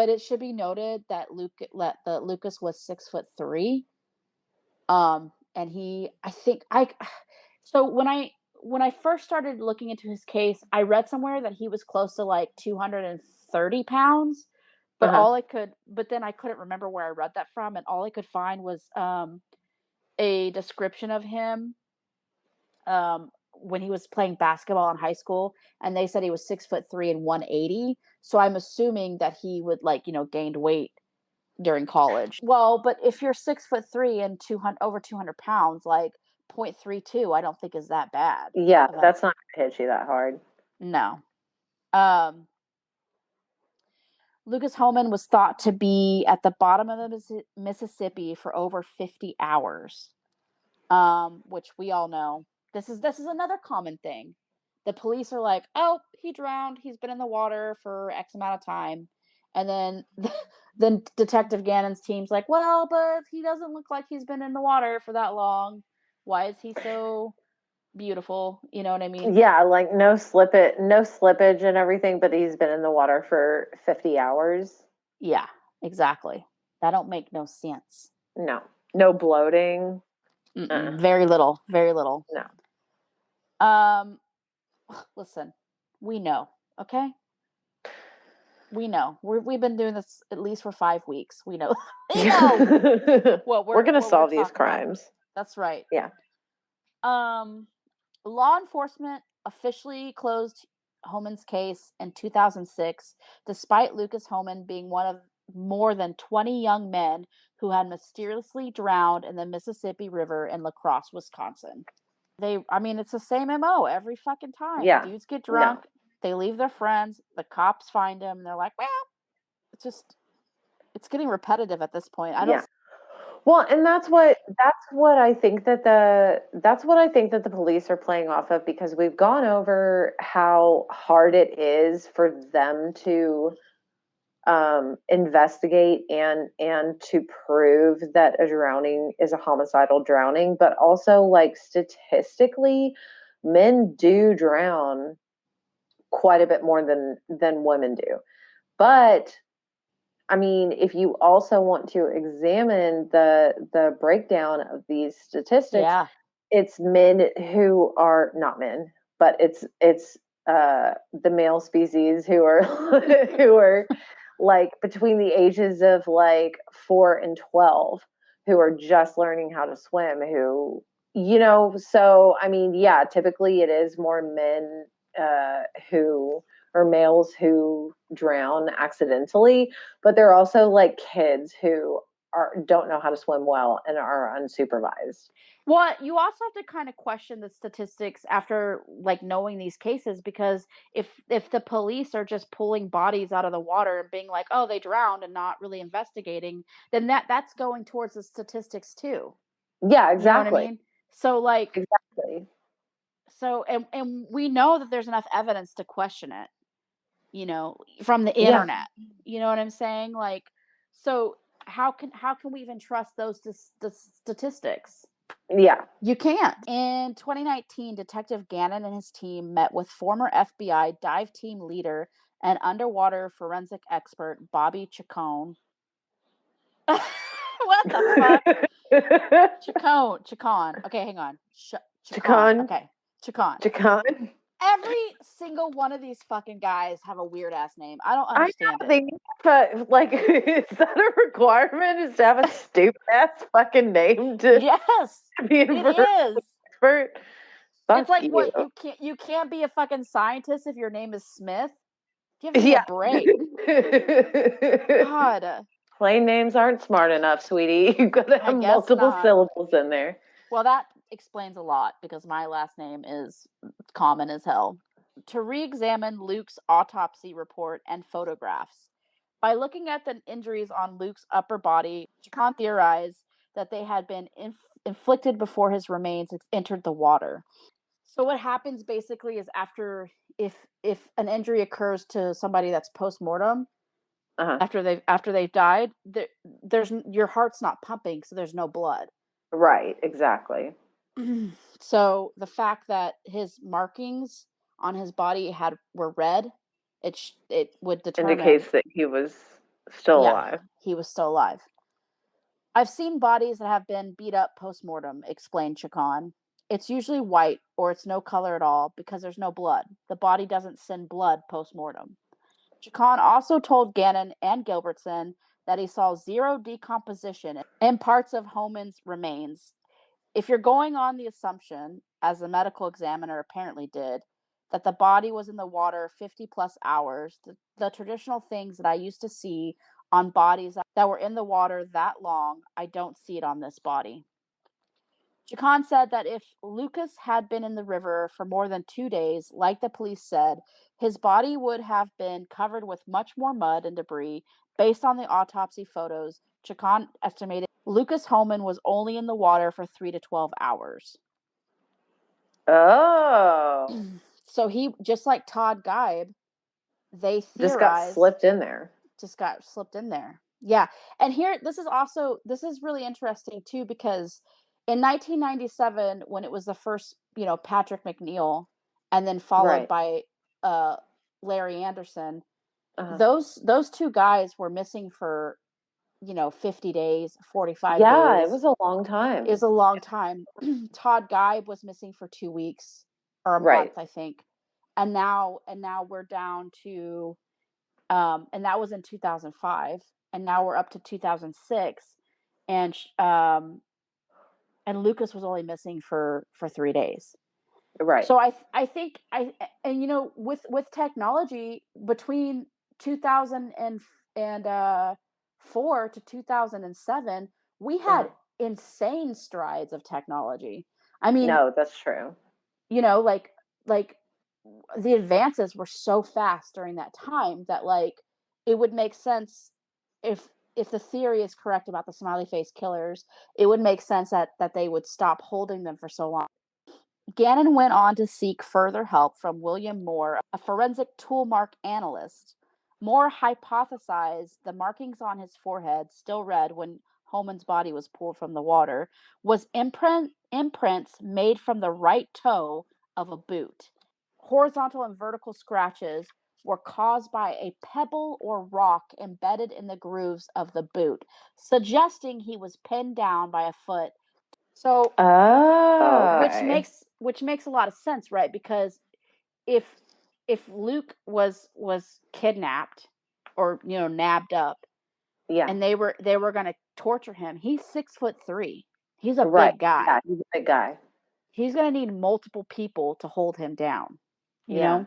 Speaker 1: it should be noted that Lucas was 6'3", and so when I first started looking into his case, I read somewhere that he was close to like 230 pounds, but then I couldn't remember where I read that from, and all I could find was a description of him when he was playing basketball in high school, and they said he was 6'3" and 180. So I'm assuming that he would gained weight during college. Well, but if you're 6'3" and 200 over 200 pounds, like 0.32, I don't think is that bad.
Speaker 3: Yeah, that's not gonna hit you that hard.
Speaker 1: No. Lucas Homan was thought to be at the bottom of the Mississippi for over 50 hours, which we all know. This is another common thing. The police are like, "Oh, he drowned. He's been in the water for X amount of time," and then Detective Gannon's team's like, "Well, but he doesn't look like he's been in the water for that long. Why is he so beautiful?" You know what I mean?
Speaker 3: Yeah, like no slippage and everything, but he's been in the water for 50 hours.
Speaker 1: Yeah, exactly. That don't make no sense.
Speaker 3: No. No bloating.
Speaker 1: Very little, very little.
Speaker 3: No.
Speaker 1: Listen, we know, okay? We know. We've been doing this at least for 5 weeks. We know. We know
Speaker 3: we're gonna solve these crimes.
Speaker 1: About. That's right.
Speaker 3: Yeah.
Speaker 1: Law enforcement officially closed Homan's case in 2006, despite Lucas Homan being one of more than 20 young men who had mysteriously drowned in the Mississippi River in La Crosse, Wisconsin. It's the same MO every fucking time.
Speaker 3: Yeah.
Speaker 1: Dudes get drunk, they leave their friends, the cops find them, and they're like, well, it's getting repetitive at this point.
Speaker 3: Well, and that's what I think that the police are playing off of, because we've gone over how hard it is for them to investigate and to prove that a drowning is a homicidal drowning, but also, like, statistically, men do drown quite a bit more than women do. But I mean, if you also want to examine the breakdown of these statistics, it's men who are not men, but it's the male species who are who are like between the ages of like 4 and 12, who are just learning how to swim, who, so I mean, yeah, typically it is more men who or males who drown accidentally, but they're also like kids who don't know how to swim well and are unsupervised.
Speaker 1: Well, you also have to kind of question the statistics after like knowing these cases, because if the police are just pulling bodies out of the water and being like, oh, they drowned, and not really investigating, then that's going towards the statistics too.
Speaker 3: Yeah, exactly.
Speaker 1: You know what I mean? So like
Speaker 3: exactly.
Speaker 1: So and we know that there's enough evidence to question it, from the internet.
Speaker 3: Yeah.
Speaker 1: You know what I'm saying? Like, so how can we even trust those statistics?
Speaker 3: Yeah.
Speaker 1: You can't. In 2019, Detective Gannon and his team met with former FBI dive team leader and underwater forensic expert Bobby Chacon. What the fuck? Chacon. Okay, hang on. Chacon. Okay, Chacon. Every single one of these fucking guys have a weird ass name. I don't understand it.
Speaker 3: But like, is that a requirement? Is to have a stupid ass fucking name to
Speaker 1: Yes,
Speaker 3: be
Speaker 1: it is.
Speaker 3: Expert?
Speaker 1: It's like, what, you can't be a fucking scientist if your name is Smith? Give me a break. God.
Speaker 3: Plain names aren't smart enough, sweetie. You've got to have multiple syllables in there.
Speaker 1: Well, that explains a lot, because my last name is common as hell. To re-examine Luke's autopsy report and photographs. By looking at the injuries on Luke's upper body, Chacon theorized that they had been inflicted before his remains entered the water. So what happens basically is, after if an injury occurs to somebody that's post-mortem, after they've died, there's your heart's not pumping, so there's no blood.
Speaker 3: Right, exactly.
Speaker 1: So the fact that his markings on his body were red, it would determine,
Speaker 3: indicates that he was still alive.
Speaker 1: He was still alive. I've seen bodies that have been beat up post-mortem, explained Chacon. It's usually white, or it's no color at all, because there's no blood. The body doesn't send blood post-mortem. Chacon also told Gannon and Gilbertson that he saw zero decomposition in parts of Homan's remains. If you're going on the assumption, as the medical examiner apparently did, that the body was in the water 50 plus hours, the traditional things that I used to see on bodies that were in the water that long, I don't see it on this body. Chacon said that if Lucas had been in the river for more than 2 days, like the police said, his body would have been covered with much more mud and debris. Based on the autopsy photos, Chacon estimated Lucas Homan was only in the water for 3 to 12 hours.
Speaker 3: Oh.
Speaker 1: So he, just like Todd Geib, they theorized,
Speaker 3: just got slipped in there.
Speaker 1: Yeah. And here, this is really interesting too, because in 1997, when it was the first, Patrick McNeil, and then followed by Larry Anderson, those two guys were missing for 50 days, 45 days.
Speaker 3: Yeah, it was a long time.
Speaker 1: It was a long time. Todd Geib was missing for 2 weeks or a month, I think. And now we're down to and that was in 2005, and now we're up to 2006, and Lucas was only missing for 3 days.
Speaker 3: Right.
Speaker 1: So I think with technology between 2004 to 2007, we had insane strides of technology. I mean,
Speaker 3: no, that's true.
Speaker 1: Like the advances were so fast during that time that, like, it would make sense if the theory is correct about the smiley face killers, it would make sense that they would stop holding them for so long. Gannon went on to seek further help from William Moore, a forensic tool mark analyst. Moore hypothesized the markings on his forehead, still red when Homan's body was pulled from the water, was imprints made from the right toe of a boot. Horizontal and vertical scratches were caused by a pebble or rock embedded in the grooves of the boot, suggesting he was pinned down by a foot. So, which makes a lot of sense, right? Because if Luke was kidnapped or nabbed up, and they were going to torture him, he's 6'3". He's a big guy.
Speaker 3: Yeah, he's a big guy.
Speaker 1: He's going to need multiple people to hold him down. You know.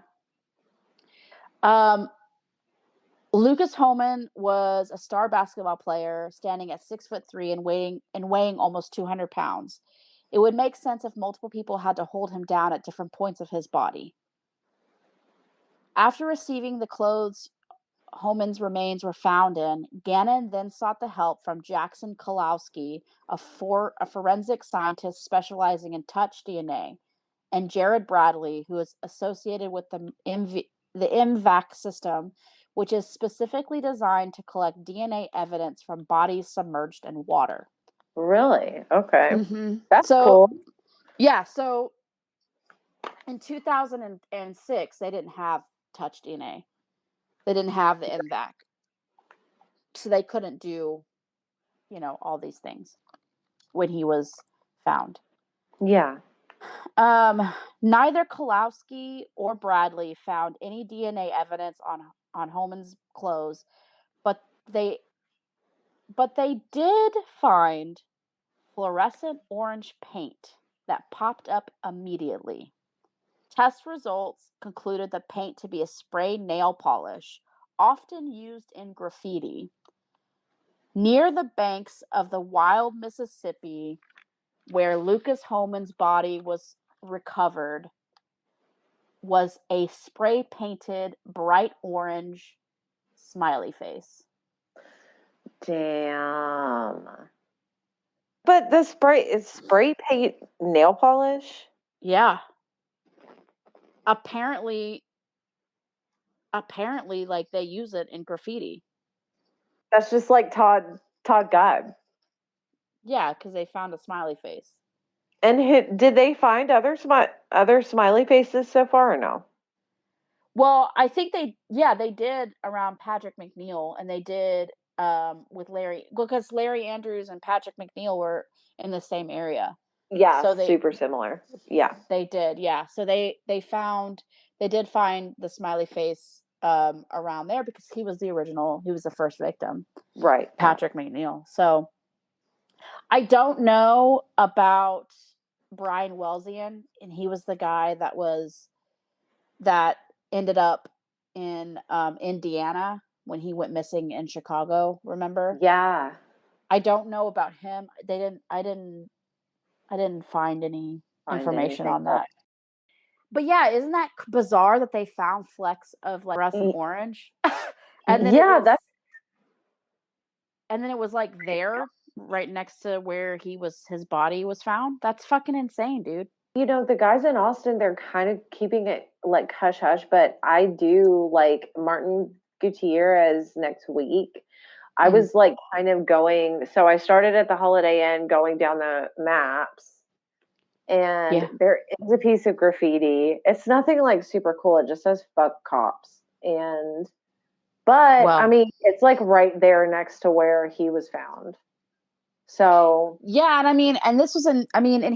Speaker 1: Lucas Homan was a star basketball player standing at 6'3" and weighing almost 200 pounds. It would make sense if multiple people had to hold him down at different points of his body. After receiving the clothes Homan's remains were found in, Gannon then sought the help from Jackson Kalowski, a forensic scientist specializing in touch DNA, and Jared Bradley, who is associated with the MVAC system, which is specifically designed to collect DNA evidence from bodies submerged in water.
Speaker 3: Really? Okay.
Speaker 1: Mm-hmm.
Speaker 3: That's cool.
Speaker 1: Yeah, so in 2006, they didn't have touch DNA. They didn't have the MVAC. So they couldn't do, all these things when he was found.
Speaker 3: Yeah.
Speaker 1: Neither Kalowski or Bradley found any DNA evidence on Homan's clothes, but they did find fluorescent orange paint that popped up immediately. Test results concluded the paint to be a spray nail polish, often used in graffiti. Near the banks of the wild Mississippi, where Lucas Homan's body was recovered, was a spray-painted bright orange smiley face.
Speaker 3: Damn. But the spray paint nail polish?
Speaker 1: Yeah. Apparently, like, they use it in graffiti.
Speaker 3: That's just like Todd Guy.
Speaker 1: Yeah, because they found a smiley face.
Speaker 3: And did they find other smiley faces so far or no?
Speaker 1: Well, I think they did around Patrick McNeil, and they did with Larry, because Larry Andrews and Patrick McNeil were in the same area.
Speaker 3: Yeah,
Speaker 1: so
Speaker 3: super similar. Yeah.
Speaker 1: They did, yeah. So they did find the smiley face around there because he was the first victim.
Speaker 3: Right.
Speaker 1: Patrick McNeil. So I don't know about Brian Welzian, and he was the guy that ended up in Indiana when he went missing in Chicago, remember?
Speaker 3: Yeah.
Speaker 1: I don't know about him. I didn't find any information on that. But yeah, isn't that bizarre that they found flecks of like fluorescent orange? And then it was like there right next to where his body was found. That's fucking insane, dude.
Speaker 3: The guys in Austin, they're kind of keeping it like hush hush, but I do like Martin Gutierrez next week. I was like kind of going, so I started at the Holiday Inn going down the maps, and there is a piece of graffiti. It's nothing like super cool. It just says fuck cops. But I mean, it's like right there next to where he was found. So
Speaker 1: yeah, and I mean, and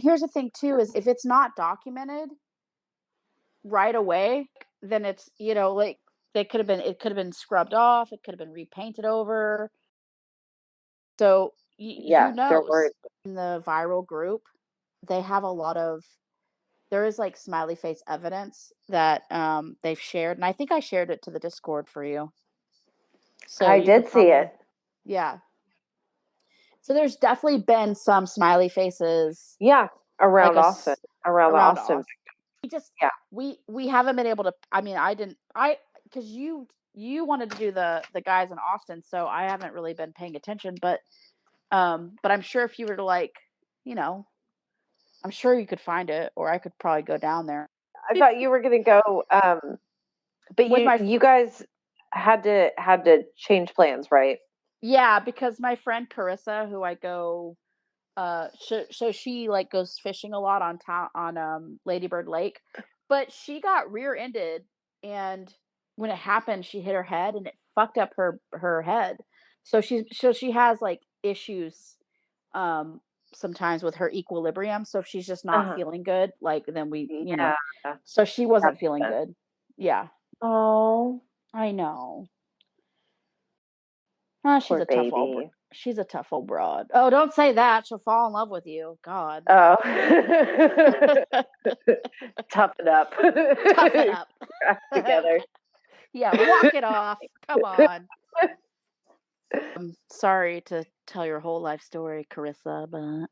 Speaker 1: here's the thing too, is if it's not documented right away, then it's, like it could have been scrubbed off, it could have been repainted over. So who knows? In the viral group, they have a lot of, there is like smiley face evidence that they've shared, and I think I shared it to the Discord for you. So
Speaker 3: I did see it.
Speaker 1: Yeah. So there's definitely been some smiley faces.
Speaker 3: Yeah, around Austin. Around Austin.
Speaker 1: We haven't been able to, because you wanted to do the guys in Austin, so I haven't really been paying attention, but I'm sure if you were to I'm sure you could find it, or I could probably go down there.
Speaker 3: I thought you were going to go, but you guys had to change plans, right?
Speaker 1: Yeah, because my friend Carissa, who I go, so she like goes fishing a lot on Lady Bird Lake, but she got rear-ended, and when it happened, she hit her head, and it fucked up her head. So she has like issues, sometimes with her equilibrium. So if she's just not feeling good, like then so she wasn't feeling good. Yeah.
Speaker 3: Oh,
Speaker 1: I know. She's a baby. She's a tough old broad. Oh, don't say that. She'll fall in love with you. God.
Speaker 3: Oh. Tough it up.
Speaker 1: Tough it up.
Speaker 3: Together.
Speaker 1: Yeah, walk it off. Come on. I'm sorry to tell your whole life story, Carissa, but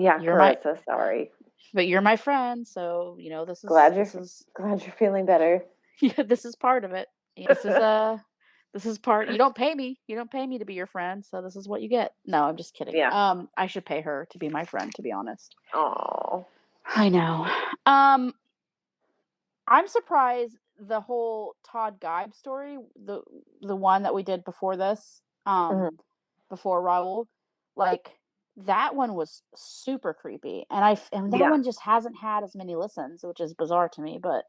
Speaker 3: Yeah,
Speaker 1: you're my
Speaker 3: Carissa, sorry.
Speaker 1: friend, so this is
Speaker 3: Glad you're feeling better.
Speaker 1: yeah, this is part of it. This is part. You don't pay me. You don't pay me to be your friend, so this is what you get. No, I'm just kidding.
Speaker 3: Yeah.
Speaker 1: I should pay her to be my friend, to be honest.
Speaker 3: Oh.
Speaker 1: I know. I'm surprised the whole Todd Geib story, the one that we did before this,
Speaker 3: Mhm.
Speaker 1: before Raul, like that one was super creepy, and that
Speaker 3: Yeah.
Speaker 1: one just hasn't had as many listens, which is bizarre to me. But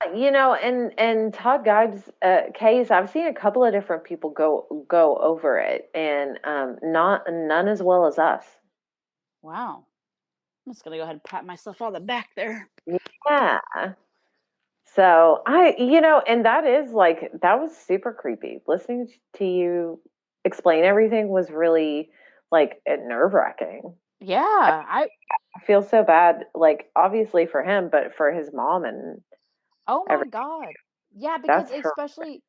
Speaker 3: And Todd Geib's case, I've seen a couple of different people go over it, and none as well as us.
Speaker 1: wow, I'm just gonna go ahead and pat myself on the back there.
Speaker 3: Yeah. So and that was super creepy. Listening to you explain everything was really like nerve-wracking.
Speaker 1: Yeah,
Speaker 3: I feel so bad, like obviously for him, but for his mom and
Speaker 1: oh my
Speaker 3: everything.
Speaker 1: god, yeah, because
Speaker 3: That's her.
Speaker 1: especially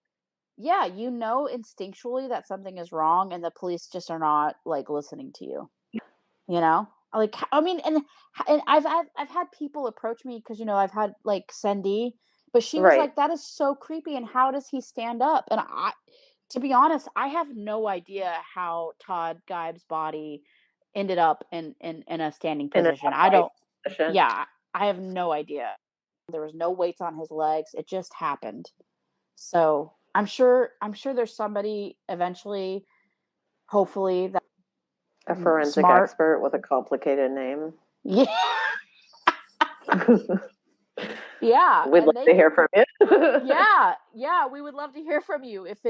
Speaker 1: yeah, instinctually that something is wrong, and the police just are not like listening to you. You know? Like, I mean, and I've had people approach me because I've had, like, Cindy, but she was
Speaker 3: Right.
Speaker 1: like, "That is so creepy, and how does he stand up?" And to be honest, I have no idea how Todd Geib's body ended up in a standing
Speaker 3: In an
Speaker 1: position. I
Speaker 3: upright
Speaker 1: don't
Speaker 3: position.
Speaker 1: yeah, I have no idea. There was no weights on his legs. It just happened. So, I'm sure there's somebody eventually, hopefully, that
Speaker 3: A forensic
Speaker 1: smart.
Speaker 3: expert with a complicated name.
Speaker 1: Yeah. Yeah,
Speaker 3: We'd
Speaker 1: and
Speaker 3: love
Speaker 1: they
Speaker 3: to hear
Speaker 1: can
Speaker 3: from you.
Speaker 1: yeah, we would love to hear from you. If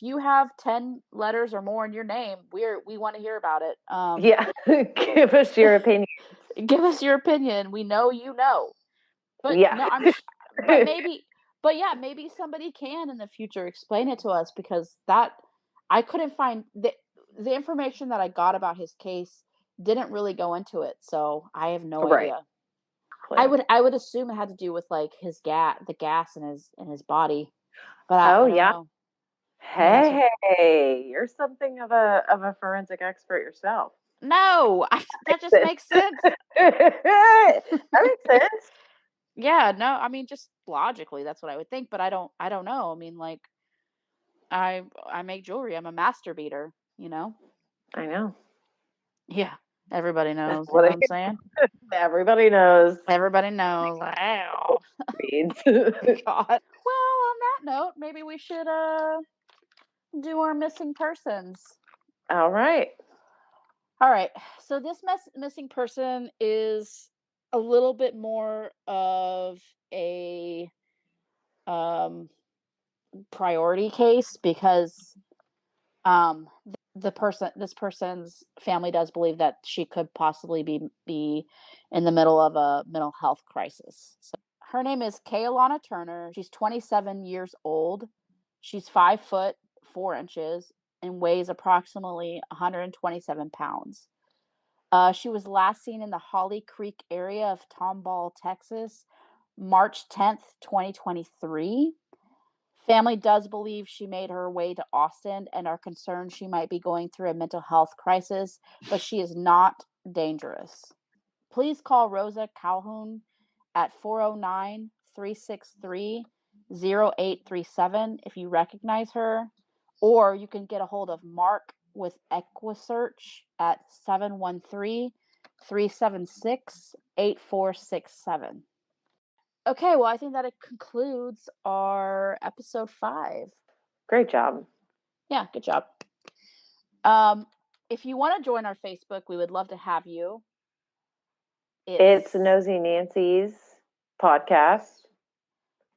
Speaker 1: you have 10 letters or more in your name, we want to hear about it.
Speaker 3: Yeah. Give us your opinion.
Speaker 1: Give us your opinion. We know you know. But
Speaker 3: Yeah.
Speaker 1: no, but yeah, maybe somebody can in the future explain it to us because that I couldn't find the information that I got about his case didn't really go into it. So, I have no
Speaker 3: Right.
Speaker 1: idea. I would assume it had to do with like the gas in his body, but
Speaker 3: Oh
Speaker 1: I don't
Speaker 3: yeah.
Speaker 1: know. Yeah, that's what.
Speaker 3: Hey, you're something of a forensic expert yourself.
Speaker 1: No, that just
Speaker 3: Sense.
Speaker 1: makes sense.
Speaker 3: That makes sense.
Speaker 1: Yeah, no, I mean just logically that's what I would think, but I don't know. I mean like I make jewelry. I'm a master beater, you know?
Speaker 3: I know.
Speaker 1: Yeah. Everybody
Speaker 3: That's
Speaker 1: knows, you
Speaker 3: what
Speaker 1: know what I'm saying?
Speaker 3: everybody knows.
Speaker 1: Everybody knows. Ow.
Speaker 3: Reads.
Speaker 1: God. Well, on that note, maybe we should do our missing persons.
Speaker 3: All right.
Speaker 1: All right. So this missing person is a little bit more of a um, priority case because um, this person's family does believe that she could possibly be in the middle of a mental health crisis. So her name is Kaylana Turner. She's 27 years old. She's 5'4" and weighs approximately 127 pounds. She was last seen in the Holly Creek area of Tomball, Texas, March 10th, 2023. Family does believe she made her way to Austin and are concerned she might be going through a mental health crisis, but she is not dangerous. Please call Rosa Calhoun at 409-363-0837 if you recognize her, or you can get a hold of Mark with EquiSearch at 713-376-8467. Okay, well, I think that it concludes our episode 5.
Speaker 3: Great job.
Speaker 1: Yeah, good job. If you want to join our Facebook, we would love to have you.
Speaker 3: It's Nosy Nancy's podcast.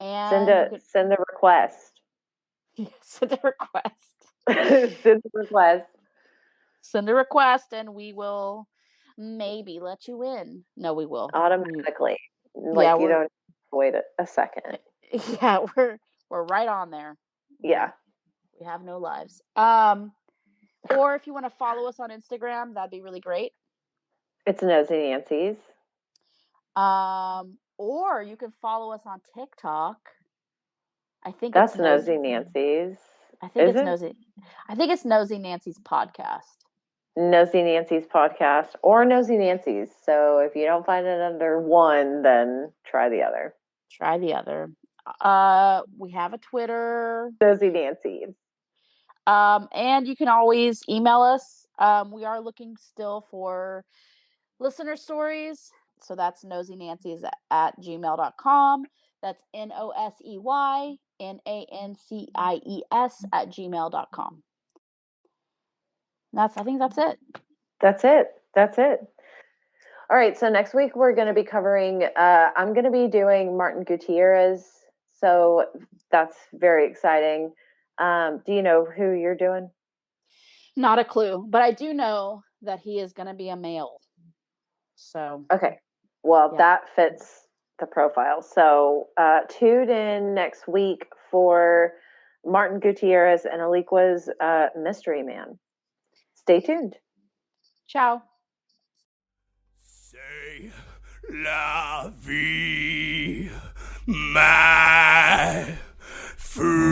Speaker 1: And
Speaker 3: send a request.
Speaker 1: send a request.
Speaker 3: Send a request.
Speaker 1: Send a request, and we will maybe let you in. No, we will
Speaker 3: Automatically.
Speaker 1: Yeah,
Speaker 3: You don't wait a second.
Speaker 1: Yeah, we're right on there.
Speaker 3: Yeah.
Speaker 1: We have no lives. Or if you want to follow us on Instagram, that'd be really great.
Speaker 3: It's Nosy Nancy's.
Speaker 1: Or you can follow us on TikTok. I think
Speaker 3: That's
Speaker 1: it's Nosy.
Speaker 3: Nosy Nancy's.
Speaker 1: I think
Speaker 3: Is
Speaker 1: it's
Speaker 3: it?
Speaker 1: Nosy. I think it's Nosy Nancy's podcast.
Speaker 3: Nosy Nancy's podcast or Nosy Nancy's. So if you don't find it under one, then try the other.
Speaker 1: Try the other. We have a Twitter.
Speaker 3: Nosy Nancy's.
Speaker 1: And you can always email us. We are looking still for listener stories. So that's nosynancies at gmail.com. That's NOSEYNANCIES at gmail.com. I think that's it.
Speaker 3: That's it. All right. So next week we're going to be covering, I'm going to be doing Martin Gutierrez. So that's very exciting. Do you know who you're doing?
Speaker 1: Not a clue, but I do know that he is going to be a male. So.
Speaker 3: Okay. Well, that fits the profile. So tune in next week for Martin Gutierrez and Alequah's Mystery Man. Stay tuned.
Speaker 1: Ciao.
Speaker 2: C'est la vie, my friend.